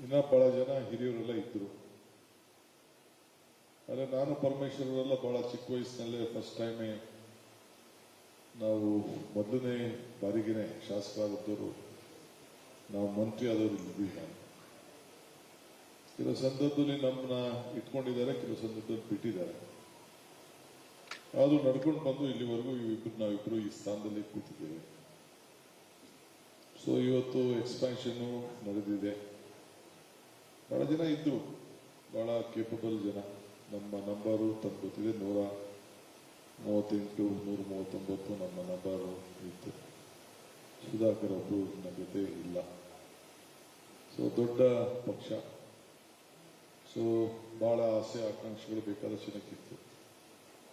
ಇನ್ನ ಬಹಳ ಜನ ಹಿರಿಯರೆಲ್ಲ ಇದ್ರು. ಆದರೆ ನಾನು ಪರಮೇಶ್ವರರೆಲ್ಲ ಬಹಳ ಚಿಕ್ಕ ವಯಸ್ಸಿನಲ್ಲೇ ಫಸ್ಟ್ ಟೈಮೇ ನಾವು ಮೊದಲನೇ ಬಾರಿಗೆನೆ ಶಾಸಕರಾದವರು ನಾವು ಮಂತ್ರಿ ಆದವರು ಇದ್ವಿ. ಕೆಲವು ಸಂದರ್ಭದಲ್ಲಿ ನಮ್ಮನ್ನ ಇಟ್ಕೊಂಡಿದ್ದಾರೆ, ಕೆಲವು ಸಂದರ್ಭದಲ್ಲಿ ಬಿಟ್ಟಿದ್ದಾರೆ. ಅದು ನಡ್ಕೊಂಡು ಬಂದು ಇಲ್ಲಿವರೆಗೂ ನಾವಿಬ್ರು ಈ ಸ್ಥಾನದಲ್ಲಿ ಕೂತಿದ್ದೇವೆ. ಸೊ ಇವತ್ತು ಎಕ್ಸ್ಪ್ಯಾನ್ಷನ್ ನಡೆದಿದೆ. ಬಹಳ ಜನ ಇದ್ರು, ಬಹಳ ಕೇಪಬಲ್ ಜನ. ನಮ್ಮ ನಂಬರು ತಮ್ಮ ಗೊತ್ತಿದೆ, 138 139 ನಮ್ಮ ನಂಬರು ಇತ್ತು. ಸುಧಾಕರ್ ಒಬ್ಬರು ನಮ್ಮ ಜೊತೆ ಇಲ್ಲ. ಸೊ ದೊಡ್ಡ ಪಕ್ಷ. ಸೊ ಬಹಳ ಆಸೆ ಆಕಾಂಕ್ಷೆಗಳು ಬೇಕಾದ ಜನಕ್ಕಿತ್ತು.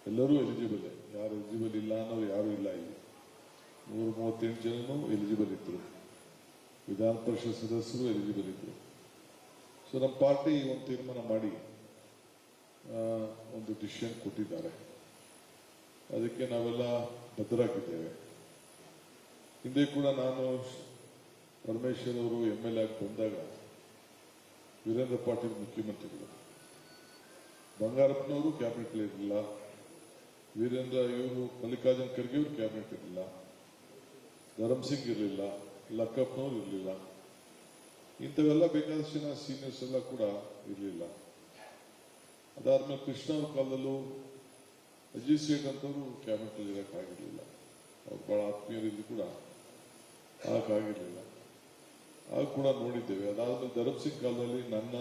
ಎಲ್ಲರೂ ಎಲಿಜಿಬಲ್, ಯಾರು ಎಲಿಜಿಬಲ್ ಇಲ್ಲ ಅನ್ನೋರು ಯಾರು ಇಲ್ಲ. ಇಲ್ಲಿ 138 ಜನನು ಎಲಿಜಿಬಲ್ ಇದ್ರು. ವಿಧಾನ ಪರಿಷತ್ ಸದಸ್ಯರು ಎಲಿಜಿಬಲ್ ಇದ್ರು. ಸೊ ನಮ್ಮ ಪಾರ್ಟಿ ಒಂದು ತೀರ್ಮಾನ ಮಾಡಿ ಒಂದು ಡಿಸಿಷನ್ ಕೊಟ್ಟಿದ್ದಾರೆ. ಅದಕ್ಕೆ ನಾವೆಲ್ಲ ಬದ್ಧರಾಗಿದ್ದೇವೆ. ಹಿಂದೆ ಕೂಡ ನಾನು ಪರಮೇಶ್ವರ್ ಅವರು MLA ಆಗಿ ಬಂದಾಗ ವೀರೇಂದ್ರ ಪಾಟೀಲ್ ಮುಖ್ಯಮಂತ್ರಿಗಳು, ಬಂಗಾರಪ್ಪನವರು ಕ್ಯಾಬಿನೆಟ್ ಇರಲಿಲ್ಲ, ಇವರು ಮಲ್ಲಿಕಾರ್ಜುನ್ ಖರ್ಗೆ ಅವರು ಕ್ಯಾಬಿನೆಟ್ ಇರಲಿಲ್ಲ, ಧರ್ಮಸಿಂಗ್ ಇರಲಿಲ್ಲ, ಲಕ್ಕಪ್ಪನವರು ಇರಲಿಲ್ಲ. ಇಂಥವೆಲ್ಲ ಬೇಕಾದಷ್ಟು ಜನ ಸೀನಿಯರ್ಸ್ ಎಲ್ಲ ಕೂಡ ಇರಲಿಲ್ಲ. ಅದಾದ್ಮೇಲೆ ಕೃಷ್ಣ ಅವ್ರ ಕಾಲದಲ್ಲೂ ಅಜಿತ್ ಸೇಠ್ ಅಂತವರು ಕ್ಯಾಬಿನೆಟ್ ಅಲ್ಲಿ ಇರೋಕ್ಕಾಗಿರ್ಲಿಲ್ಲ. ಅವ್ರು ಬಹಳ ಆತ್ಮೀಯರಿದ್ದು ಕೂಡ ಆಗಕ್ಕಾಗಿರ್ಲಿಲ್ಲ. ಆಗ ಕೂಡ ನೋಡಿದ್ದೇವೆ. ಅದಾದ್ಮೇಲೆ ಧರ್ಮಸಿಂಗ್ ಕಾಲದಲ್ಲಿ ನನ್ನ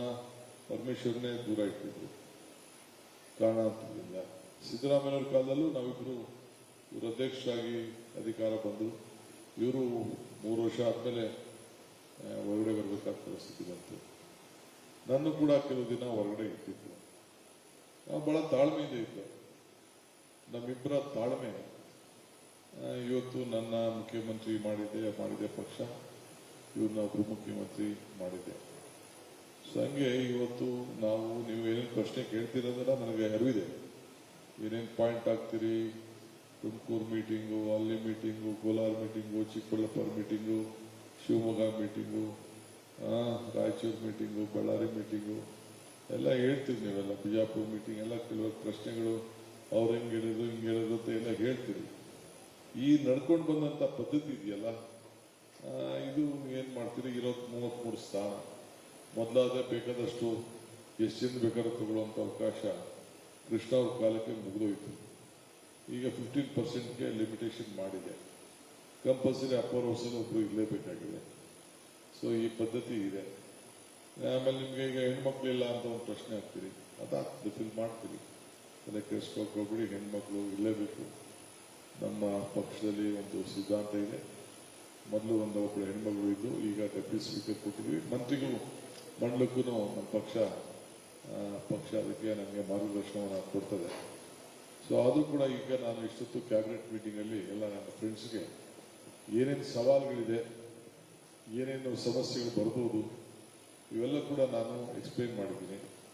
ಪರಮೇಶ್ವರನೇ ದೂರ ಇಟ್ಟಿದ್ರು ಕಾರಣಾಂತರದಿಂದ. ಸಿದ್ದರಾಮಯ್ಯವ್ರ ಕಾಲದಲ್ಲೂ ನಾವಿಬ್ರು ಇವರು ಅಧ್ಯಕ್ಷರಾಗಿ ಅಧಿಕಾರ ಬಂದರು. ಇವರು 3 ವರ್ಷ ಆದ್ಮೇಲೆ ಹೊರಗಡೆ ಬರಬೇಕಾದ ಪರಿಸ್ಥಿತಿ ಬಂತು. ನನ್ನ ಕೂಡ ಕೆಲವು ದಿನ ಹೊರಗಡೆ ಇಟ್ಟಿದ್ರು. ನಾವು ಬಹಳ ತಾಳ್ಮೆಯಿಂದ ಇದ್ದೆ. ನಮ್ಮಿಬ್ಬರ ತಾಳ್ಮೆ ಇವತ್ತು ನನ್ನ ಮುಖ್ಯಮಂತ್ರಿ ಮಾಡಿದೆ ಪಕ್ಷ, ಇವ್ರನ್ನ ಉಪಮುಖ್ಯಮಂತ್ರಿ ಮಾಡಿದೆ. ಸೊ ಹಂಗೆ ಇವತ್ತು ನೀವು ಏನೇನು ಪ್ರಶ್ನೆ ಕೇಳ್ತಿರೋದಲ್ಲ ನನಗೆ ಅರಿವಿದೆ. ಏನೇನು ಪಾಯಿಂಟ್ ಆಗ್ತೀರಿ, ತುಮಕೂರು ಮೀಟಿಂಗು, ಅಲ್ಲಿ meeting, Kolar meeting, Chikkaballapur meeting, Shivamogga meeting, Raichur meeting, Ballari meeting ಎಲ್ಲ ಹೇಳ್ತೀರಿ ನೀವೆಲ್ಲ. ಬಿಜಾಪುರ ಮೀಟಿಂಗ್ ಎಲ್ಲ ಕೆಲವು ಪ್ರಶ್ನೆಗಳು ಅವ್ರು ಹಿಂಗೆ ಹೇಳಿದ್ರು ಹಿಂಗೆ ಹೇಳಿದ್ರು ಅಂತ ಎಲ್ಲ ಹೇಳ್ತೀರಿ. ಈ ನಡ್ಕೊಂಡು ಬಂದಂತ ಪದ್ಧತಿ ಇದೆಯಲ್ಲ, ಇದು ಏನ್ ಮಾಡ್ತೀರಿ? ಇರೋದು 33 ಸ್ಥಾನ. ಮೊದಲಾದ ಬೇಕಾದಷ್ಟು ಎಷ್ಟು ಜನ ಬೇಕಾದ್ರೂ ತಗೊಳ್ಳುವಂತ ಅವಕಾಶ ಕೃಷ್ಣ ಅವ್ರ ಕಾಲಕ್ಕೆ ಮುಗಿದೋಯ್ತು. ಈಗ 15%ಗೆ ಲಿಮಿಟೇಷನ್ ಮಾಡಿದೆ. ಕಂಪಲ್ಸರಿ ಅಪ್ಪರ್ ಹೌಸಲ್ಲಿ ಒಬ್ರು ಇರಲೇಬೇಕಾಗಿದೆ. ಸೊ ಈ ಪದ್ಧತಿ ಇದೆ. ಆಮೇಲೆ ನಿಮ್ಗೆ ಈಗ ಹೆಣ್ಮಕ್ಳು ಇಲ್ಲ ಅಂತ ಒಂದು ಪ್ರಶ್ನೆ ಹಾಕ್ತೀರಿ, ಅದಾಗ್ತದೆ, ಫಿಲ್ ಮಾಡ್ತೀರಿ. ಅದಕ್ಕೆ ಹೋಗ್ಬಿಡಿ, ಹೆಣ್ಮಕ್ಳು ಇರಲೇಬೇಕು. ನಮ್ಮ ಪಕ್ಷದಲ್ಲಿ ಒಂದು ಸಿದ್ಧಾಂತ ಇದೆ. ಮೊದಲು ಒಬ್ಬಳು ಹೆಣ್ಮಗಳು ಇದ್ದು, ಈಗ ಡೆಪ್ಯೂಟಿ ಸ್ಪೀಕರ್ ಕೊಟ್ಟಿದ್ವಿ. ಮಂತ್ರಿಗಳು ಮಂಡಲಕ್ಕೂ ನಮ್ಮ ಪಕ್ಷ ಅದಕ್ಕೆ ನನಗೆ ಮಾರ್ಗದರ್ಶನವನ್ನು ಕೊಡ್ತದೆ. ಸೊ ಅದು ಕೂಡ ಈಗ ನಾನು ಇಷ್ಟೊತ್ತು ಕ್ಯಾಬಿನೆಟ್ ಮೀಟಿಂಗ್ ಅಲ್ಲಿ ಎಲ್ಲ ನನ್ನ ಫ್ರೆಂಡ್ಸ್ಗೆ ಏನೇನು ಸವಾಲುಗಳಿದೆ, ಏನೇನು ಸಮಸ್ಯೆಗಳು ಬರ್ಬೋದು, ಇವೆಲ್ಲ ಕೂಡ ನಾನು ಎಕ್ಸ್ಪ್ಲೇನ್ ಮಾಡಿದ್ದೀನಿ.